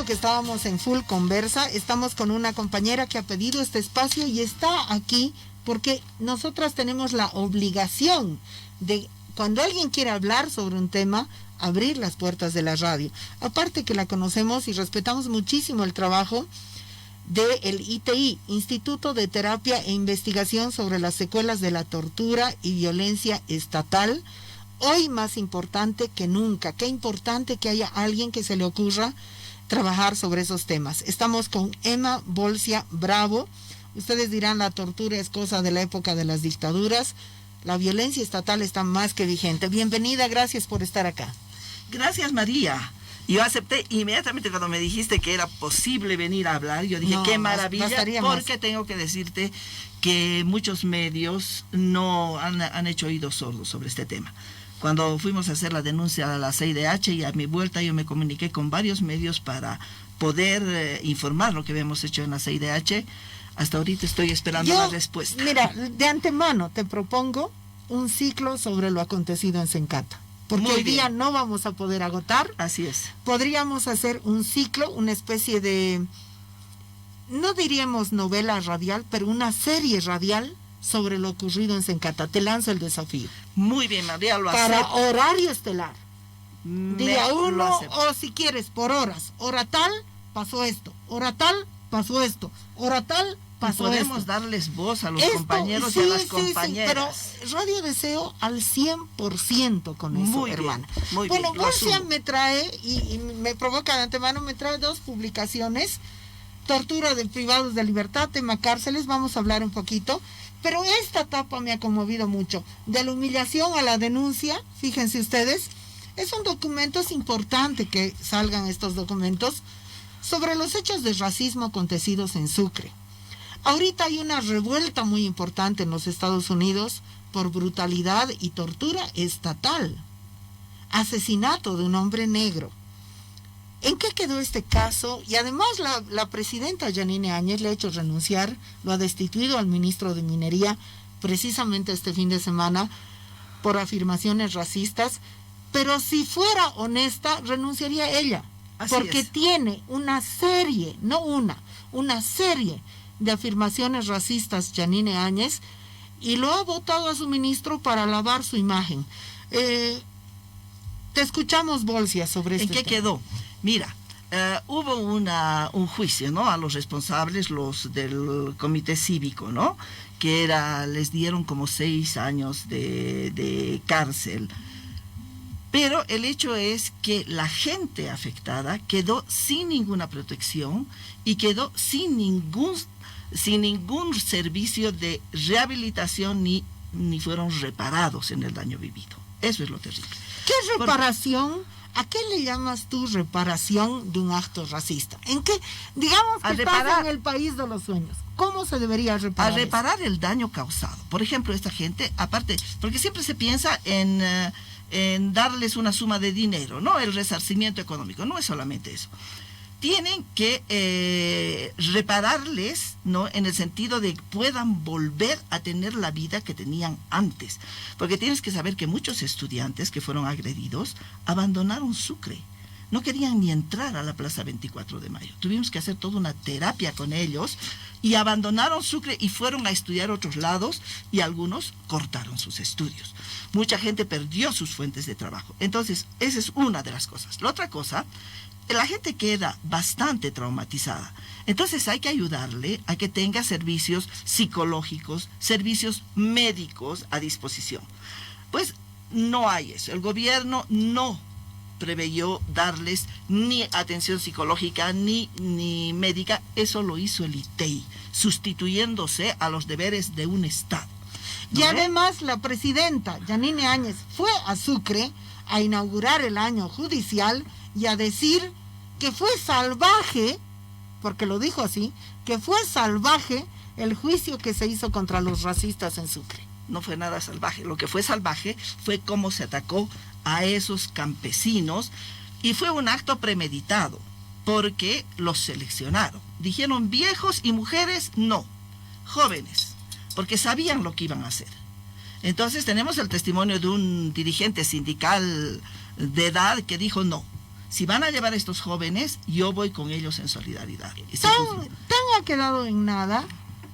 supuesto que estábamos en full conversa. Estamos con una compañera que ha pedido este espacio y está aquí porque nosotras tenemos la obligación de, cuando alguien quiere hablar sobre un tema, abrir las puertas de la radio. Aparte que la conocemos y respetamos muchísimo el trabajo del ITI, Instituto de Terapia e Investigación sobre las Secuelas de la Tortura y Violencia Estatal. Hoy más importante que nunca. Qué importante que haya alguien que se le ocurra trabajar sobre esos temas. Estamos con Emma Bolcia Bravo. Ustedes dirán, la tortura es cosa de la época de las dictaduras. La violencia estatal está más que vigente. Bienvenida, gracias por estar acá. Gracias, María. Yo acepté inmediatamente cuando me dijiste que era posible venir a hablar. Yo dije, qué maravilla, porque tengo que decirte que muchos medios no han hecho oídos sordos sobre este tema. Cuando fuimos a hacer la denuncia a la CIDH y a mi vuelta yo me comuniqué con varios medios para poder informar lo que habíamos hecho en la CIDH. Hasta ahorita estoy esperando la respuesta. Mira, de antemano te propongo un ciclo sobre lo acontecido en Sencata. Porque hoy día no vamos a poder agotar. Así es. Podríamos hacer un ciclo, una especie de, no diríamos novela radial, pero una serie radial sobre lo ocurrido en Sencata. Te lanzo el desafío. Muy bien, María, lo para acepto. Horario estelar. Día 1, o si quieres, por horas. Hora tal, pasó esto. Hora tal, pasó esto. Hora tal, pasó podemos esto. Darles voz a los compañeros y a las compañeras. Sí, pero Radio Deseo al 100% con eso, muy hermana. Bien, muy bueno, bien, Bolcia me trae, y me provoca de antemano, me trae 2 publicaciones. Tortura de privados de libertad, tema cárceles, vamos a hablar un poquito. Pero esta etapa me ha conmovido mucho. De la humillación a la denuncia, fíjense ustedes, es un documento, es importante que salgan estos documentos sobre los hechos de racismo acontecidos en Sucre. Ahorita hay una revuelta muy importante en los Estados Unidos por brutalidad y tortura estatal. Asesinato de un hombre negro. ¿En qué quedó este caso? Y además la presidenta Yanine Áñez le ha hecho renunciar, lo ha destituido al ministro de Minería precisamente este fin de semana por afirmaciones racistas, pero si fuera honesta, renunciaría ella. Así porque es. Tiene una serie, no una serie de afirmaciones racistas Yanine Áñez, y lo ha votado a su ministro para lavar su imagen. Te escuchamos, Bolcia, sobre esto. ¿En qué quedó? Mira, hubo un juicio, ¿no? A los responsables, los del comité cívico, ¿no? Que les dieron como 6 años de cárcel. Pero el hecho es que la gente afectada quedó sin ninguna protección y quedó sin ningún servicio de rehabilitación ni fueron reparados en el daño vivido. Eso es lo terrible. ¿Qué reparación? ¿A qué le llamas tú reparación de un acto racista? ¿En qué? Digamos que estás en el país de los sueños. ¿Cómo se debería reparar? A reparar el daño causado. Por ejemplo, esta gente, aparte, porque siempre se piensa en darles una suma de dinero, ¿no? El resarcimiento económico. No es solamente eso. Tienen que repararles, ¿no? En el sentido de que puedan volver a tener la vida que tenían antes. Porque tienes que saber que muchos estudiantes que fueron agredidos abandonaron Sucre. No querían ni entrar a la Plaza 24 de Mayo. Tuvimos que hacer toda una terapia con ellos y abandonaron Sucre y fueron a estudiar a otros lados y algunos cortaron sus estudios. Mucha gente perdió sus fuentes de trabajo. Entonces, esa es una de las cosas. La otra cosa, la gente queda bastante traumatizada. Entonces hay que ayudarle a que tenga servicios psicológicos, servicios médicos a disposición. Pues no hay eso. El gobierno no preveyó darles ni atención psicológica ni médica. Eso lo hizo el ITEI, sustituyéndose a los deberes de un Estado. ¿No? Y además la presidenta Yanine Áñez fue a Sucre a inaugurar el año judicial y a decir que fue salvaje, porque lo dijo así, que fue salvaje el juicio que se hizo contra los racistas en Sucre. No fue nada salvaje. Lo que fue salvaje fue cómo se atacó a esos campesinos y fue un acto premeditado porque los seleccionaron. Dijeron viejos y mujeres, no, jóvenes, porque sabían lo que iban a hacer. Entonces tenemos el testimonio de un dirigente sindical de edad que dijo no. si van a llevar a estos jóvenes, yo voy con ellos en solidaridad. Tan ha quedado en nada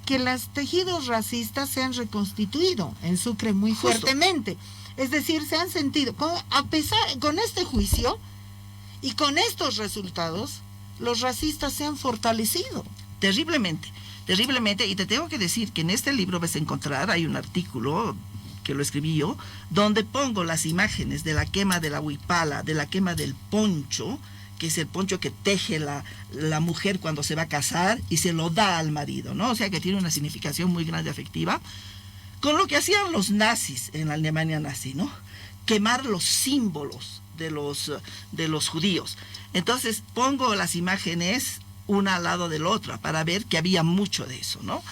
que los tejidos racistas se han reconstituido en Sucre muy fuertemente. Es decir, se han sentido, con este juicio y con estos resultados, los racistas se han fortalecido. Terriblemente, terriblemente. Y te tengo que decir que en este libro vas a encontrar, hay un artículo que lo escribí yo, donde pongo las imágenes de la quema de la huipala, de la quema del poncho, que es el poncho que teje la mujer cuando se va a casar y se lo da al marido, ¿no? O sea que tiene una significación muy grande afectiva, con lo que hacían los nazis en la Alemania nazi, ¿no? Quemar los símbolos de los judíos. Entonces pongo las imágenes una al lado de la otra para ver que había mucho de eso, ¿no?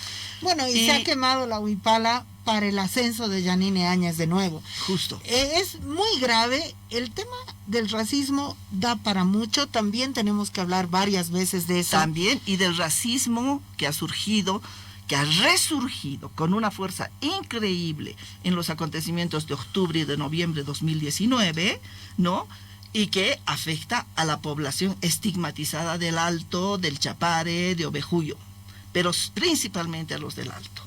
Bueno, y se ha quemado la huipala para el ascenso de Yanine Áñez de nuevo. Justo. Es muy grave. El tema del racismo da para mucho. También tenemos que hablar varias veces de eso. También, y del racismo que ha resurgido con una fuerza increíble en los acontecimientos de octubre y de noviembre de 2019, ¿no? Y que afecta a la población estigmatizada del Alto, del Chapare, de Ovejuyo, pero principalmente a los del Alto.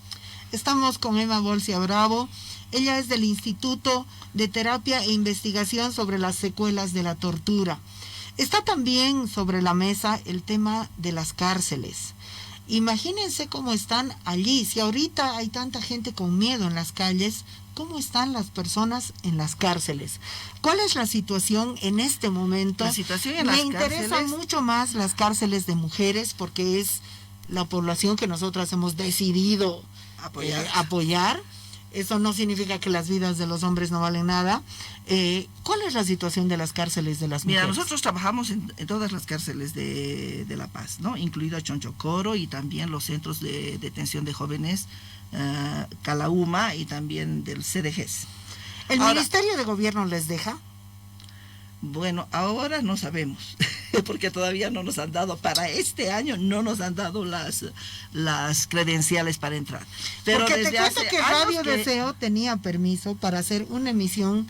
Estamos con Emma Bolsia Bravo. Ella es del Instituto de Terapia e Investigación sobre las Secuelas de la Tortura. Está también sobre la mesa el tema de las cárceles. Imagínense cómo están allí. Si ahorita hay tanta gente con miedo en las calles, ¿cómo están las personas en las cárceles? ¿Cuál es la situación en este momento? La situación en las cárceles... Me interesan mucho más las cárceles de mujeres porque es la población que nosotras hemos decidido apoyar. Eso no significa que las vidas de los hombres no valen nada. ¿Cuál es la situación de las cárceles de las mujeres? Mira, nosotros trabajamos en todas las cárceles de La Paz, ¿no? Incluido Chonchocoro y también los centros de detención de jóvenes, Calauma y también del CDGs. ¿El Ministerio de Gobierno les deja? Bueno, ahora no sabemos, porque todavía no nos han dado, para este año no nos han dado las credenciales para entrar. Pero porque desde te cuento que Radio Deseo tenía permiso para hacer una emisión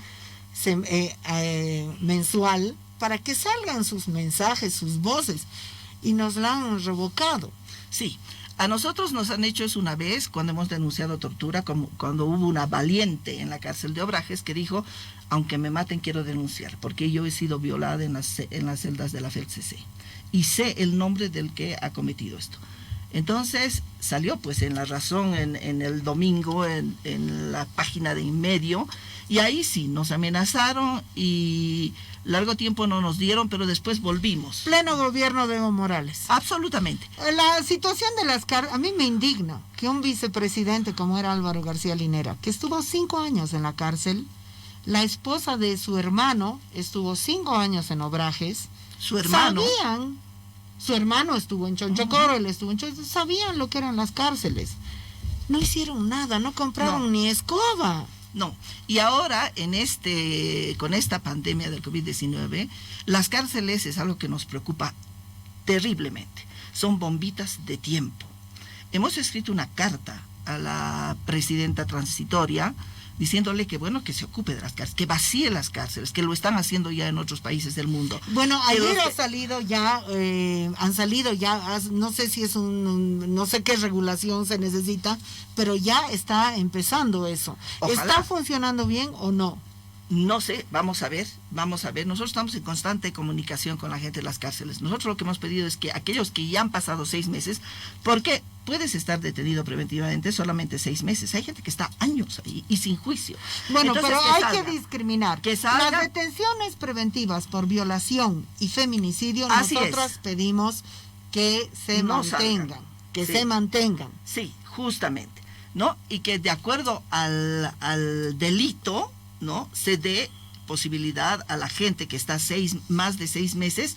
mensual para que salgan sus mensajes, sus voces, y nos la han revocado. Sí. A nosotros nos han hecho eso una vez cuando hemos denunciado tortura, cuando hubo una valiente en la cárcel de Obrajes que dijo, aunque me maten quiero denunciar, porque yo he sido violada en las celdas de la FELCC y sé el nombre del que ha cometido esto. Entonces salió pues en La Razón, en el domingo, en la página de Inmedio, y ahí sí, nos amenazaron y largo tiempo no nos dieron, pero después volvimos. Pleno gobierno de Evo Morales. Absolutamente. La situación de las cárceles, a mí me indigna que un vicepresidente como era Álvaro García Linera, que estuvo 5 años en la cárcel, la esposa de su hermano estuvo 5 años en Obrajes. Su hermano estuvo en Chonchocoro, él estuvo en Chonchocoro, sabían lo que eran las cárceles. No hicieron nada, no compraron ni escoba. No, y ahora con esta pandemia del COVID-19, las cárceles es algo que nos preocupa terriblemente. Son bombitas de tiempo. Hemos escrito una carta a la presidenta transitoria diciéndole que bueno, que se ocupe de las cárceles, que vacíe las cárceles, que lo están haciendo ya en otros países del mundo. Bueno, ayer han salido ya, no sé si es no sé qué regulación se necesita, pero ya está empezando eso. Ojalá. ¿Está funcionando bien o no? No sé, vamos a ver. Nosotros estamos en constante comunicación con la gente de las cárceles. Nosotros lo que hemos pedido es que aquellos que ya han pasado 6 meses, porque puedes estar detenido preventivamente solamente 6 meses. Hay gente que está años ahí y sin juicio. Bueno, entonces, pero hay que discriminar. Las detenciones preventivas por violación y feminicidio, nosotras pedimos que se mantengan. Se mantengan. Sí, justamente, ¿no? Y que de acuerdo al delito, ¿no?, se dé posibilidad a la gente que está más de 6 meses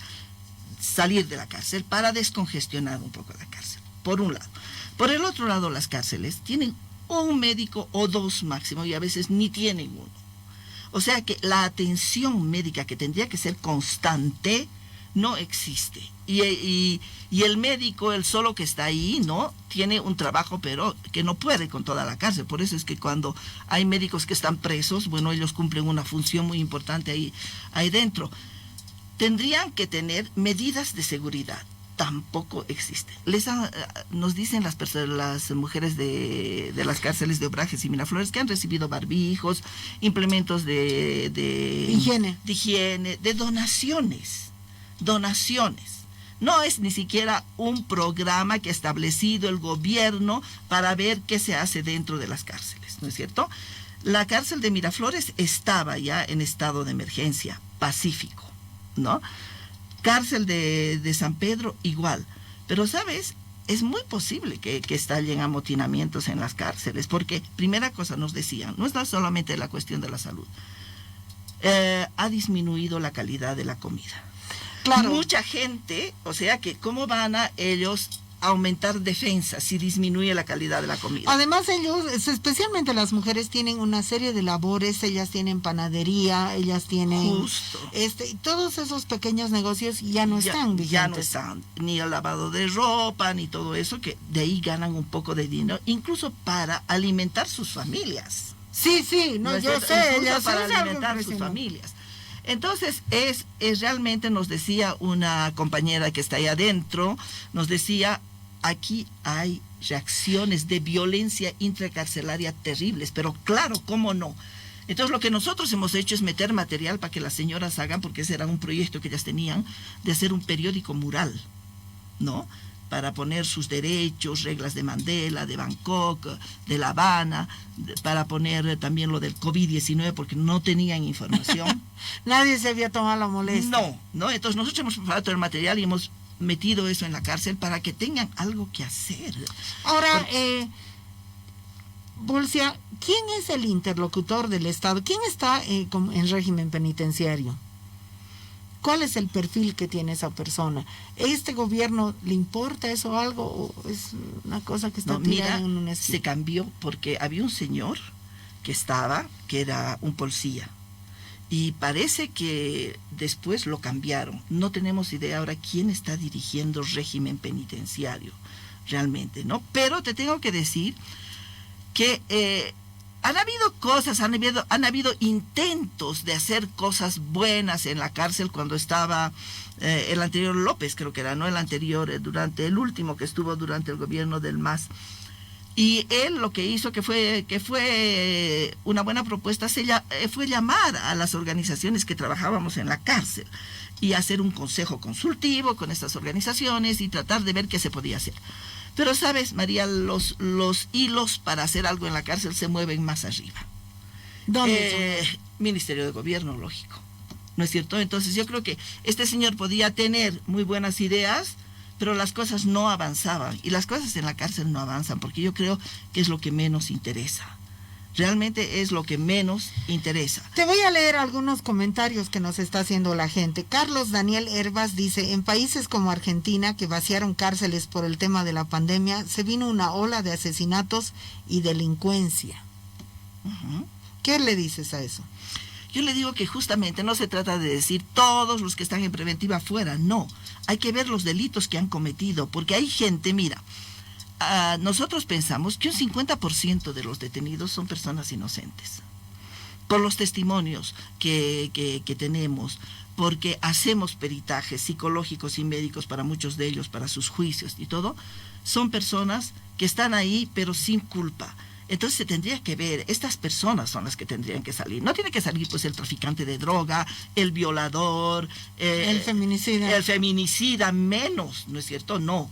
salir de la cárcel para descongestionar un poco la cárcel, por un lado. Por el otro lado, las cárceles tienen un médico o 2 máximo y a veces ni tienen uno. O sea que la atención médica que tendría que ser constante no existe. Y el médico, el solo que está ahí, ¿no?, tiene un trabajo, pero que no puede con toda la cárcel. Por eso es que cuando hay médicos que están presos, bueno, ellos cumplen una función muy importante ahí dentro. tendrían que tener medidas de seguridad. Tampoco existe. Nos dicen las mujeres de las cárceles de Obrajes y Miraflores que han recibido barbijos, implementos de higiene, de donaciones. No es ni siquiera un programa que ha establecido el gobierno para ver qué se hace dentro de las cárceles, ¿no es cierto? La cárcel de Miraflores estaba ya en estado de emergencia, pacífico, ¿no? Cárcel de San Pedro, igual. Pero, ¿sabes? Es muy posible que estallen amotinamientos en las cárceles, porque, primera cosa, nos decían, no es solamente la cuestión de la salud, ha disminuido la calidad de la comida. Claro. Mucha gente, o sea que, ¿cómo van a ellos aumentar defensas si disminuye la calidad de la comida? Además ellos, especialmente las mujeres, tienen una serie de labores, ellas tienen panadería, ellas tienen... Justo. Todos esos pequeños negocios ya no están vigentes. Ya no están, ni el lavado de ropa, ni todo eso, que de ahí ganan un poco de dinero, incluso para alimentar sus familias. Sí, no yo sé, ellas para alimentar sus familias. Entonces, es realmente, nos decía una compañera que está ahí adentro, nos decía, aquí hay reacciones de violencia intracarcelaria terribles, pero claro, ¿cómo no? Entonces, lo que nosotros hemos hecho es meter material para que las señoras hagan, porque ese era un proyecto que ellas tenían, de hacer un periódico mural, ¿no? Para poner sus derechos, reglas de Mandela, de Bangkok, de La Habana, para poner también lo del COVID-19, porque no tenían información. Nadie se había tomado la molestia. No, entonces nosotros hemos preparado todo el material y hemos metido eso en la cárcel para que tengan algo que hacer. Ahora, Bolsia, ¿quién es el interlocutor del Estado? ¿Quién está en régimen penitenciario? ¿Cuál es el perfil que tiene esa persona? ¿Este gobierno le importa eso algo o es una cosa que está tirada en un esquina? Se cambió porque había un señor que era un policía. Y parece que después lo cambiaron. No tenemos idea ahora quién está dirigiendo régimen penitenciario realmente, ¿no? Pero te tengo que decir que han habido cosas, han habido intentos de hacer cosas buenas en la cárcel cuando estaba el anterior López, creo que era, ¿no? El anterior, durante el último que estuvo durante el gobierno del MAS. Y él lo que hizo, que fue una buena propuesta, fue llamar a las organizaciones que trabajábamos en la cárcel y hacer un consejo consultivo con estas organizaciones y tratar de ver qué se podía hacer. Pero sabes, María, los hilos para hacer algo en la cárcel se mueven más arriba. ¿Dónde? Ministerio de Gobierno, lógico. ¿No es cierto? Entonces yo creo que este señor podía tener muy buenas ideas, pero las cosas no avanzaban. Y las cosas en la cárcel no avanzan, porque yo creo que es lo que menos interesa. Realmente es lo que menos interesa. Te voy a leer algunos comentarios que nos está haciendo la gente. Carlos Daniel Herbas dice, en países como Argentina, que vaciaron cárceles por el tema de la pandemia, se vino una ola de asesinatos y delincuencia. Uh-huh. ¿Qué le dices a eso? Yo le digo que justamente no se trata de decir todos los que están en preventiva fuera, no. Hay que ver los delitos que han cometido, porque hay gente, mira, nosotros pensamos que un 50% de los detenidos son personas inocentes. Por los testimonios que tenemos, porque hacemos peritajes psicológicos y médicos para muchos de ellos, para sus juicios y todo, son personas que están ahí pero sin culpa. Entonces se tendría que ver, estas personas son las que tendrían que salir. No tiene que salir pues el traficante de droga, el violador, el feminicida. El feminicida menos, ¿no es cierto? No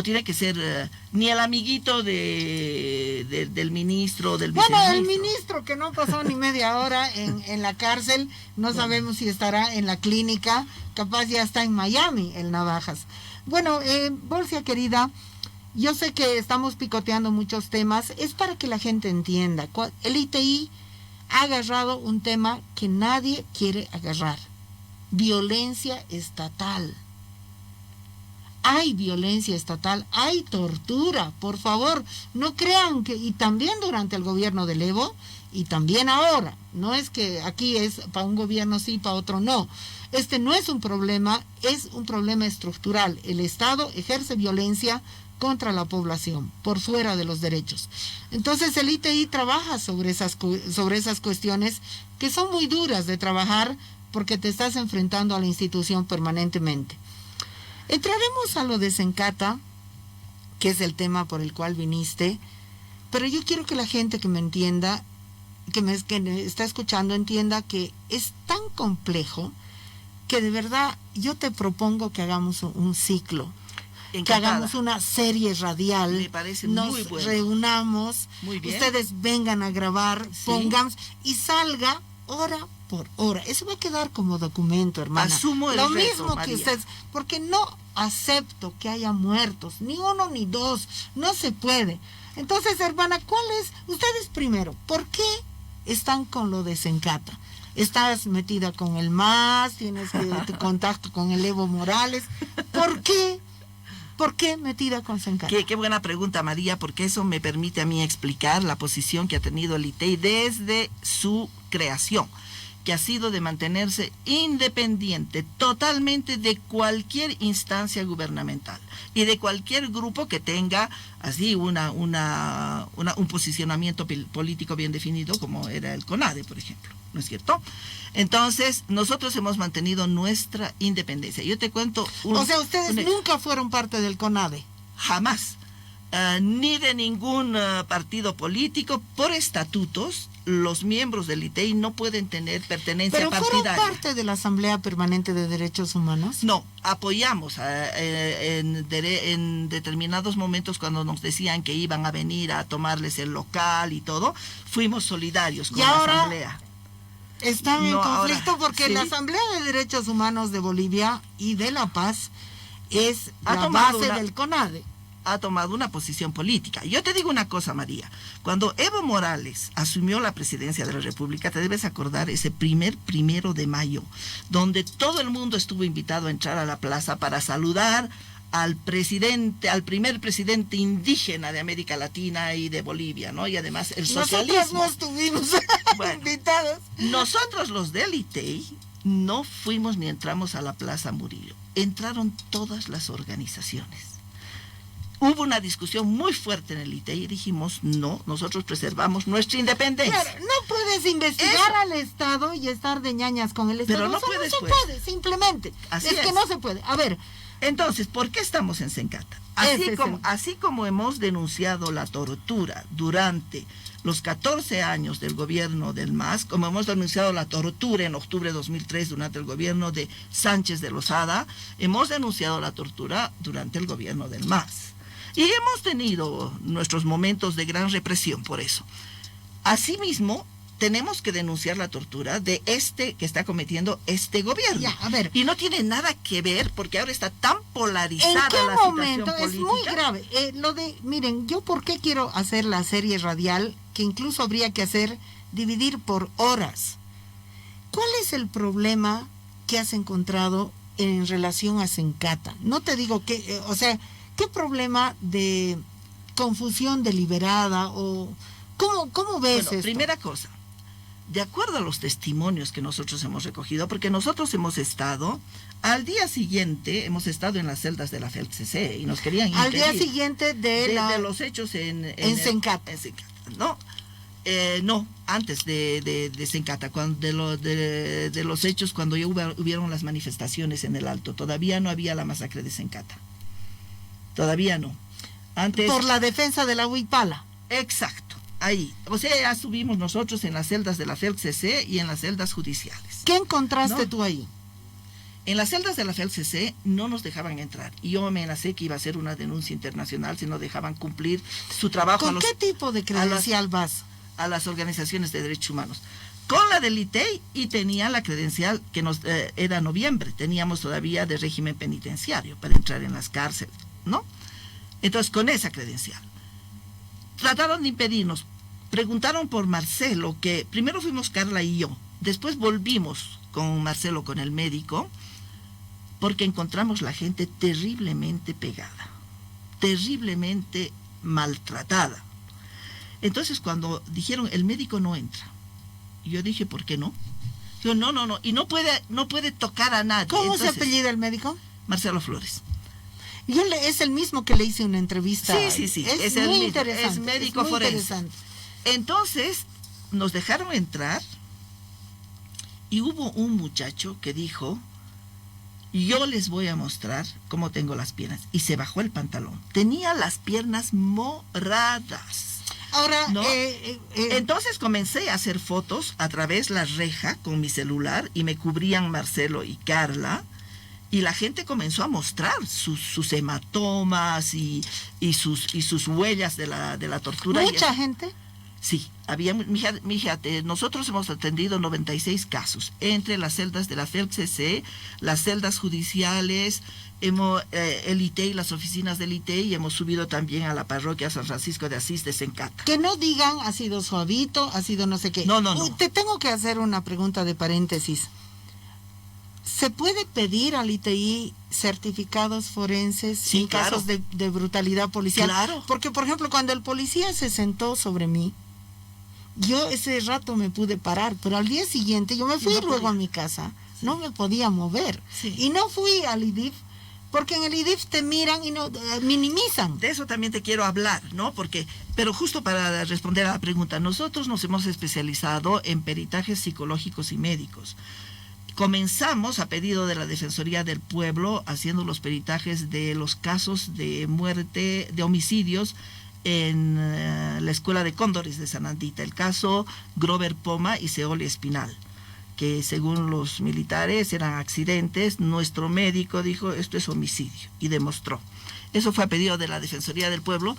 tiene que ser ni el amiguito del ministro, del viceministro. Bueno, el ministro que no pasó ni media hora en la cárcel, no sabemos si estará en la clínica, capaz ya está en Miami, el Navajas. Bueno, Bolsia querida, yo sé que estamos picoteando muchos temas, es para que la gente entienda. El ITI ha agarrado un tema que nadie quiere agarrar, violencia estatal. Hay violencia estatal, hay tortura, por favor, no crean que, y también durante el gobierno del Evo, y también ahora, no es que aquí es para un gobierno sí, para otro no. Este no es un problema, es un problema estructural. El Estado ejerce violencia contra la población, por fuera de los derechos. Entonces el ITI trabaja sobre esas cuestiones que son muy duras de trabajar, porque te estás enfrentando a la institución permanentemente. Entraremos a lo de Sencata, que es el tema por el cual viniste, pero yo quiero que la gente que me entienda, que me está escuchando, entienda que es tan complejo que de verdad yo te propongo que hagamos un ciclo, Encantada. que hagamos una serie radial. Me parece nos muy bueno. reunamos, Muy bien. ustedes vengan a grabar, Sí. pongamos y salga hora por hora. Eso va a quedar como documento, hermana. Asumo el Lo reto, mismo que María. ustedes, porque no acepto que haya muertos, ni uno ni dos, no se puede. Entonces, hermana, ¿cuál es? Ustedes primero, ¿por qué están con lo de Sencata? Estás metida con el MAS, tienes contacto con el Evo Morales. ¿Por qué? ¿Por qué metida con Sencata? Qué buena pregunta, María, porque eso me permite a mí explicar la posición que ha tenido el ITEI desde su creación, que ha sido de mantenerse independiente totalmente de cualquier instancia gubernamental y de cualquier grupo que tenga así un posicionamiento político bien definido, como era el CONADE, por ejemplo, ¿no es cierto? Entonces, nosotros hemos mantenido nuestra independencia. Yo te cuento... O sea, ustedes nunca fueron parte del CONADE. Jamás. Ni de ningún partido político. Por estatutos, los miembros del ITEI no pueden tener pertenencia partidaria. ¿Pero fueron parte de la Asamblea Permanente de Derechos Humanos? No, apoyamos en determinados momentos cuando nos decían que iban a venir a tomarles el local y todo. Fuimos solidarios con la Asamblea. Están en conflicto ahora, porque sí. la Asamblea de Derechos Humanos de Bolivia y de La Paz es Ha la tomado base una- del CONADE. Ha tomado una posición política. Yo te digo una cosa, María. Cuando Evo Morales asumió la presidencia de la República, te debes acordar ese 1 de mayo, donde todo el mundo estuvo invitado a entrar a la plaza para saludar al primer presidente indígena de América Latina y de Bolivia, ¿no? Y además el socialismo. Nosotros no estuvimos Bueno. invitados. Nosotros los del ITEI no fuimos ni entramos a la Plaza Murillo. Entraron todas las organizaciones. Hubo una discusión muy fuerte en el ITEI y dijimos, no, nosotros preservamos nuestra independencia. Claro, no puedes investigar Eso. al Estado y estar de ñañas con el Estado. Pero no Eso puedes, no se pues. puede, simplemente. Así es que es. no se puede. A ver, Entonces, ¿por qué estamos en Sencata? Ese es Así como hemos denunciado la tortura durante los 14 años del gobierno del MAS, como hemos denunciado la tortura en octubre de 2003 durante el gobierno de Sánchez de Lozada, hemos denunciado la tortura durante el gobierno del MAS. Y hemos tenido nuestros momentos de gran represión por eso. Asimismo, tenemos que denunciar la tortura de que está cometiendo este gobierno. Ya, a ver. Y no tiene nada que ver, porque ahora está tan ¿en polarizada qué la momento? situación Es política. muy grave. Miren, yo por qué quiero hacer la serie radial, que incluso habría que dividir por horas. ¿Cuál es el problema que has encontrado en relación a Sencata? No te digo que, ¿qué problema de confusión deliberada o cómo ves Bueno, esto? primera cosa, de acuerdo a los testimonios que nosotros hemos recogido, porque nosotros hemos estado, al día siguiente, hemos estado en las celdas de la FELCC y nos querían Al día impedir siguiente de los hechos en Sencata. En Sencata, ¿no? No, antes de Sencata, de los hechos cuando ya hubieron las manifestaciones en el Alto. Todavía no había la masacre de Sencata. Todavía no. Antes, Por la defensa de la Huipala. exacto, ahí. O sea, ya estuvimos nosotros en las celdas de la FELCC y en las celdas judiciales. ¿Qué encontraste No. tú ahí? En las celdas de la FELCC no nos dejaban entrar. Y yo amenacé que iba a hacer una denuncia internacional si no dejaban cumplir su trabajo ¿Con qué tipo de credencial vas? a las organizaciones de derechos humanos. Con la del ITEI, y tenía la credencial que era noviembre, teníamos todavía de régimen penitenciario para entrar en las cárceles, ¿no? Entonces, con esa credencial. Trataron de impedirnos. Preguntaron por Marcelo, que primero fuimos Carla y yo, después volvimos con Marcelo, con el médico, porque encontramos la gente terriblemente pegada, terriblemente maltratada. Entonces, cuando dijeron, el médico no entra, yo dije, ¿por qué no? Yo, no, y no puede tocar a nadie. ¿Cómo Entonces, se apellida el médico? Marcelo Flores. Es el mismo que le hice una entrevista. Sí, Es el muy mismo, interesante. es médico muy forense. interesante. Entonces, nos dejaron entrar Y hubo un muchacho que dijo, yo les voy a mostrar cómo tengo las piernas. Y se bajó el pantalón. Tenía las piernas moradas. Ahora, ¿no? Entonces comencé a hacer fotos a través de la reja con mi celular y me cubrían Marcelo y Carla. Y la gente comenzó a mostrar sus hematomas y sus huellas de la tortura. ¿Mucha gente? Sí, había, fíjate, nosotros hemos atendido 96 casos, entre las celdas de la FELCC, las celdas judiciales, el ITEI, las oficinas del ITEI, y hemos subido también a la parroquia San Francisco de Asís de Sencata. Que no digan, ha sido suavito, ha sido no sé qué. No. Te tengo que hacer una pregunta de paréntesis. ¿Se puede pedir al ITI certificados forenses sí, en claro. casos de brutalidad policial? Claro. Porque, por ejemplo, cuando el policía se sentó sobre mí, yo ese rato me pude parar, pero al día siguiente yo me fui luego a mi casa, no me podía mover. Sí. Y no fui al IDIF, porque en el IDIF te miran y no minimizan. De eso también te quiero hablar, ¿no? Pero justo para responder a la pregunta, nosotros nos hemos especializado en peritajes psicológicos y médicos. Comenzamos a pedido de la Defensoría del Pueblo haciendo los peritajes de los casos de muerte, de homicidios en la Escuela de Cóndores de Sanandita, el caso Grover Poma y Seoli Espinal, que según los militares eran accidentes. Nuestro médico dijo, esto es homicidio, y demostró. Eso fue a pedido de la Defensoría del Pueblo.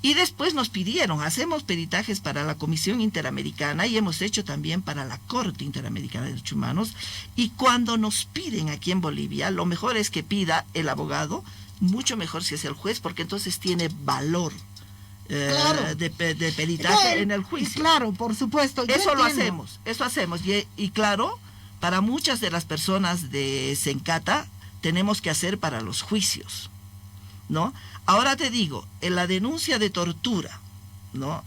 Y después nos pidieron, hacemos peritajes para la Comisión Interamericana y hemos hecho también para la Corte Interamericana de Derechos Humanos. Y cuando nos piden aquí en Bolivia, lo mejor es que pida el abogado, mucho mejor si es el juez, porque entonces tiene valor claro. de peritaje en el juicio. Claro, por supuesto. Eso hacemos. Y claro, para muchas de las personas de Sencata, tenemos que hacer para los juicios, ¿no? Ahora te digo, en la denuncia de tortura, ¿no?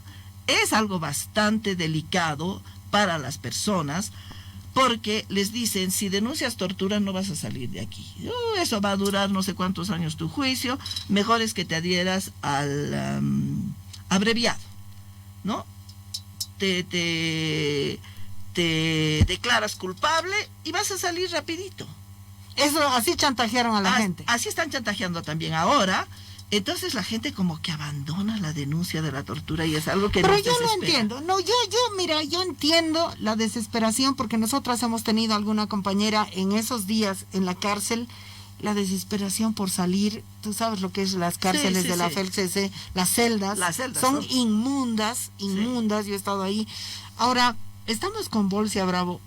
Es algo bastante delicado para las personas, porque les dicen, si denuncias tortura no vas a salir de aquí. Eso va a durar no sé cuántos años tu juicio, mejor es que te adhieras al abreviado, ¿no? Te declaras culpable y vas a salir rapidito. Eso, así chantajearon a la gente. Así están chantajeando también ahora. Entonces la gente como que abandona la denuncia de la tortura y es algo que pero nos yo desespera. no entiendo. No, yo entiendo la desesperación, porque nosotras hemos tenido alguna compañera en esos días en la cárcel, la desesperación por salir. Tú sabes lo que es las cárceles de la FELCC, las celdas son inmundas, sí. Yo he estado ahí. Ahora, estamos con Bolsia Bravo.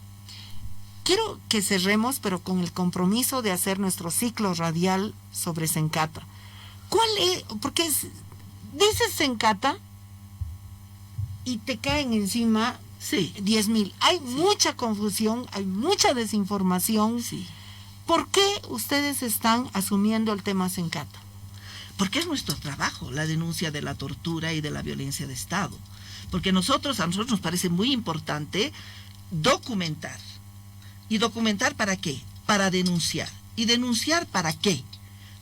Quiero que cerremos, pero con el compromiso de hacer nuestro ciclo radial sobre Sencata. ¿Cuál es? Porque dices Sencata y te caen encima 10,000. Hay mucha confusión, hay mucha desinformación. Sí. ¿Por qué ustedes están asumiendo el tema Sencata? Porque es nuestro trabajo, la denuncia de la tortura y de la violencia de Estado. Porque a nosotros nos parece muy importante documentar. ¿Y documentar para qué? Para denunciar. ¿Y denunciar para qué?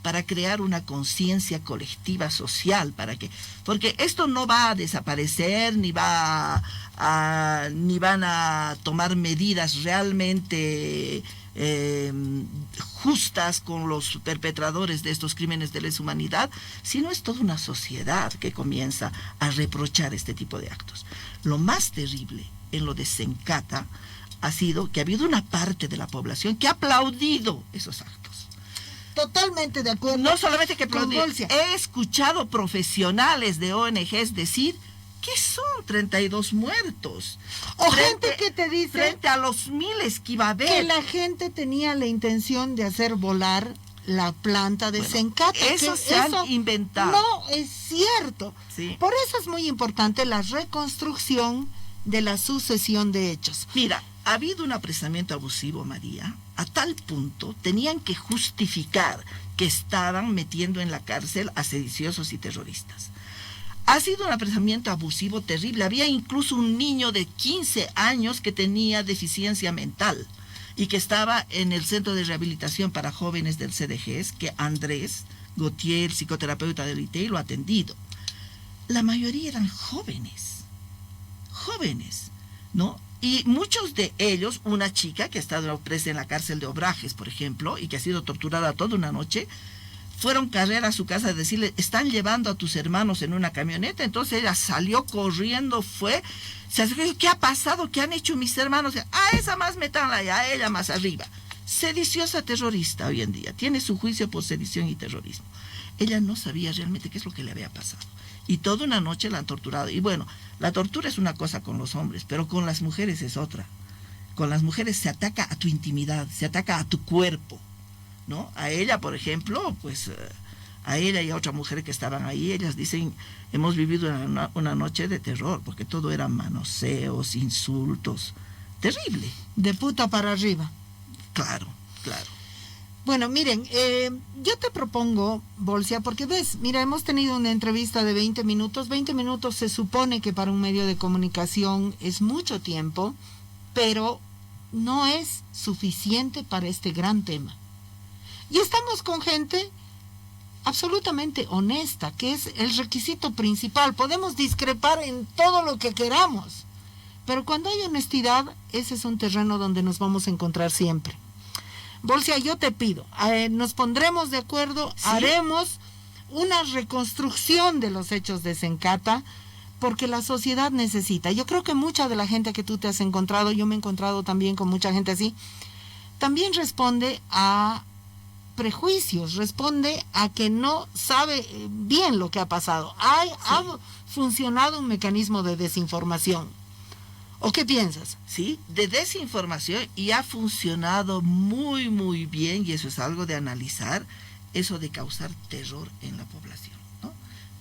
Para crear una conciencia colectiva social, ¿para qué? Porque esto no va a desaparecer, ni van a tomar medidas realmente justas con los perpetradores de estos crímenes de lesa humanidad, sino es toda una sociedad que comienza a reprochar este tipo de actos. Lo más terrible en lo de Sencata ha sido que ha habido una parte de la población que ha aplaudido esos actos. Totalmente de acuerdo. No solamente que aplaudir, he escuchado profesionales de ONGs decir que son 32 muertos. O gente que te dice frente a los miles que iba a haber. Que la gente tenía la intención de hacer volar la planta de Sencata. Eso se han inventado. No es cierto. Sí. Por eso es muy importante la reconstrucción de la sucesión de hechos. Mira, ha habido un apresamiento abusivo, María, a tal punto tenían que justificar que estaban metiendo en la cárcel a sediciosos y terroristas. Ha sido un apresamiento abusivo terrible. Había incluso un niño de 15 años que tenía deficiencia mental y que estaba en el centro de rehabilitación para jóvenes del CDGs, que Andrés Gautier, psicoterapeuta del ITEI, lo ha atendido. La mayoría eran jóvenes, ¿no? Y muchos de ellos, una chica que ha estado presa en la cárcel de Obrajes, por ejemplo, y que ha sido torturada toda una noche, fueron carrera a su casa a decirle, están llevando a tus hermanos en una camioneta. Entonces ella salió corriendo, se acercó, ¿qué ha pasado? ¿Qué han hecho mis hermanos? A esa más metanla y a ella más arriba. Sediciosa terrorista hoy en día, tiene su juicio por sedición y terrorismo. Ella no sabía realmente qué es lo que le había pasado. Y toda una noche la han torturado. Y bueno, la tortura es una cosa con los hombres, pero con las mujeres es otra. Con las mujeres se ataca a tu intimidad, se ataca a tu cuerpo, ¿no? A ella, por ejemplo, pues a ella y a otra mujer que estaban ahí, ellas dicen, hemos vivido una noche de terror, porque todo eran manoseos, insultos, terrible. De puta para arriba. Claro, claro. Bueno, miren, yo te propongo, Bolsia, porque ves, mira, hemos tenido una entrevista de 20 minutos. 20 minutos se supone que para un medio de comunicación es mucho tiempo, pero no es suficiente para este gran tema. Y estamos con gente absolutamente honesta, que es el requisito principal. Podemos discrepar en todo lo que queramos, pero cuando hay honestidad, ese es un terreno donde nos vamos a encontrar siempre. Bolsia, yo te pido, nos pondremos de acuerdo, ¿sí? Haremos una reconstrucción de los hechos de Sencata, porque la sociedad necesita. Yo creo que mucha de la gente que tú te has encontrado, yo me he encontrado también con mucha gente así, también responde a prejuicios, responde a que no sabe bien lo que ha pasado. Ha funcionado un mecanismo de desinformación. ¿O qué piensas? Sí, de desinformación, y ha funcionado muy, muy bien, y eso es algo de analizar, eso de causar terror en la población, ¿no?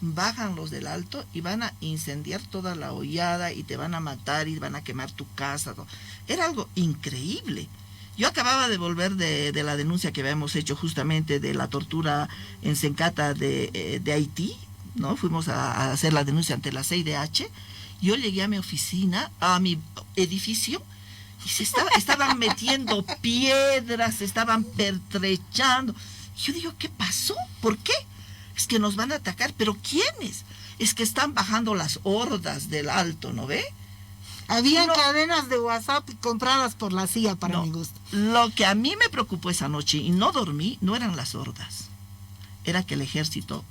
Bajan los del Alto y van a incendiar toda la hollada y te van a matar y van a quemar tu casa, ¿no? Era algo increíble. Yo acababa de volver de la denuncia que habíamos hecho justamente de la tortura en Sencata de Haití, ¿no? Fuimos a hacer la denuncia ante la CIDH. Yo llegué a mi oficina, a mi edificio, y estaban metiendo piedras, se estaban pertrechando. Yo digo, ¿qué pasó? ¿Por qué? Es que nos van a atacar, pero ¿quiénes? Es que están bajando las hordas del Alto, ¿no ve? Habían cadenas de WhatsApp compradas por la CIA para mi gusto. Lo que a mí me preocupó esa noche y no dormí, no eran las hordas. Era que el ejército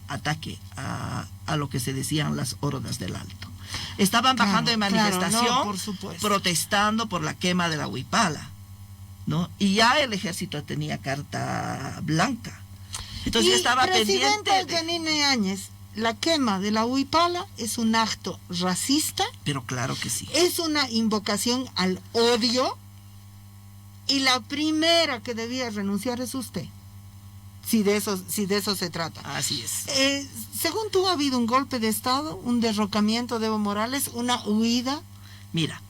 ataque a lo que se decían las hordas del Alto. Estaban bajando de manifestación, protestando por la quema de la Huipala, ¿no? Y ya el ejército tenía carta blanca. Entonces yo estaba pendiente de... Janine Áñez, la quema de la Huipala es un acto racista. Pero claro que sí. Es una invocación al odio, y la primera que debía renunciar es usted. Si de eso se trata. Así es. Según tú, ¿ha habido un golpe de Estado, un derrocamiento de Evo Morales, una huida? Mira,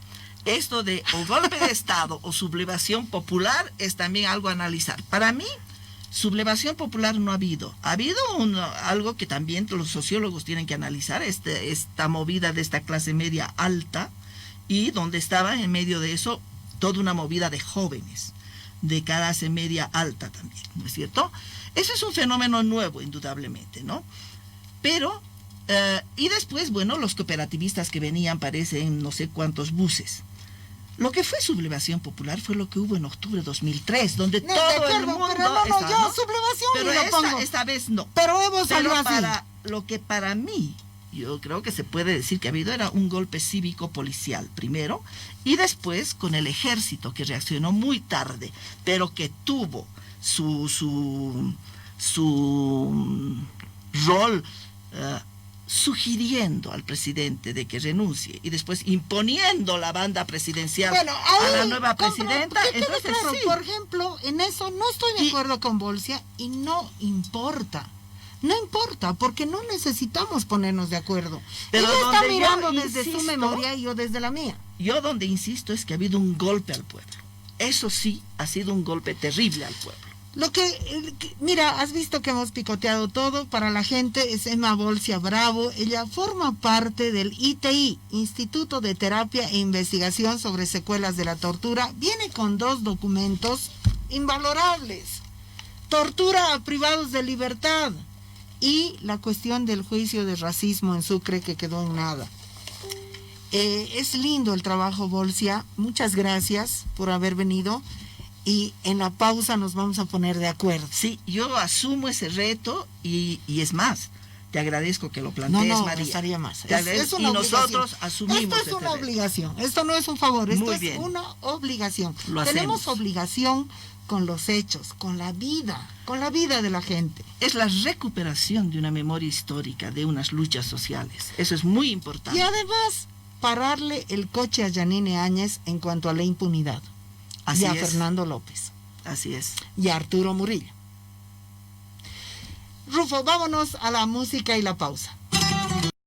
esto de o golpe de Estado o sublevación popular es también algo a analizar. Para mí, sublevación popular no ha habido. Ha habido algo que también los sociólogos tienen que analizar, esta movida de esta clase media alta, y donde estaba en medio de eso toda una movida de jóvenes de clase media alta también, ¿no es cierto? Eso es un fenómeno nuevo, indudablemente, ¿no? Pero, y después, bueno, los cooperativistas que venían, parecen no sé cuántos buses. Lo que fue sublevación popular fue lo que hubo en octubre de 2003, donde todo el mundo... Yo sublevación pero ni lo pongo. Esta vez no. Pero Evo salió así. Lo que para mí, yo creo que se puede decir que ha habido, era un golpe cívico-policial, primero, y después con el ejército, que reaccionó muy tarde, pero que tuvo su rol sugiriendo al presidente de que renuncie y después imponiendo la banda presidencial a la nueva presidenta. Entonces, claro, sí. Por ejemplo, en eso no estoy de acuerdo con Bolsia, y no importa. No importa, porque no necesitamos ponernos de acuerdo. Pero ella está mirando desde su memoria y yo desde la mía. Yo donde insisto es que ha habido un golpe al pueblo. Eso sí, ha sido un golpe terrible al pueblo. Mira, has visto que hemos picoteado todo. Para la gente es Emma Bolsia Bravo. Ella forma parte del ITI, Instituto de Terapia e Investigación sobre Secuelas de la Tortura. Viene con 2 documentos invalorables: tortura a privados de libertad y la cuestión del juicio de racismo en Sucre, que quedó en nada. Es lindo el trabajo, Bolsia. Muchas gracias por haber venido. Y en la pausa nos vamos a poner de acuerdo. Sí, yo asumo ese reto y es más, te agradezco que lo plantees, no, María. Estaría más. Es una y nosotros asumimos. Esto es una obligación, esto no es un favor, esto es una obligación. Tenemos obligación con los hechos, con la vida de la gente. Es la recuperación de una memoria histórica, de unas luchas sociales. Eso es muy importante. Y además, pararle el coche a Yanine Áñez en cuanto a la impunidad. Así y a es. Fernando López. Así es. Y a Arturo Murillo. Rufo, vámonos a la música y la pausa.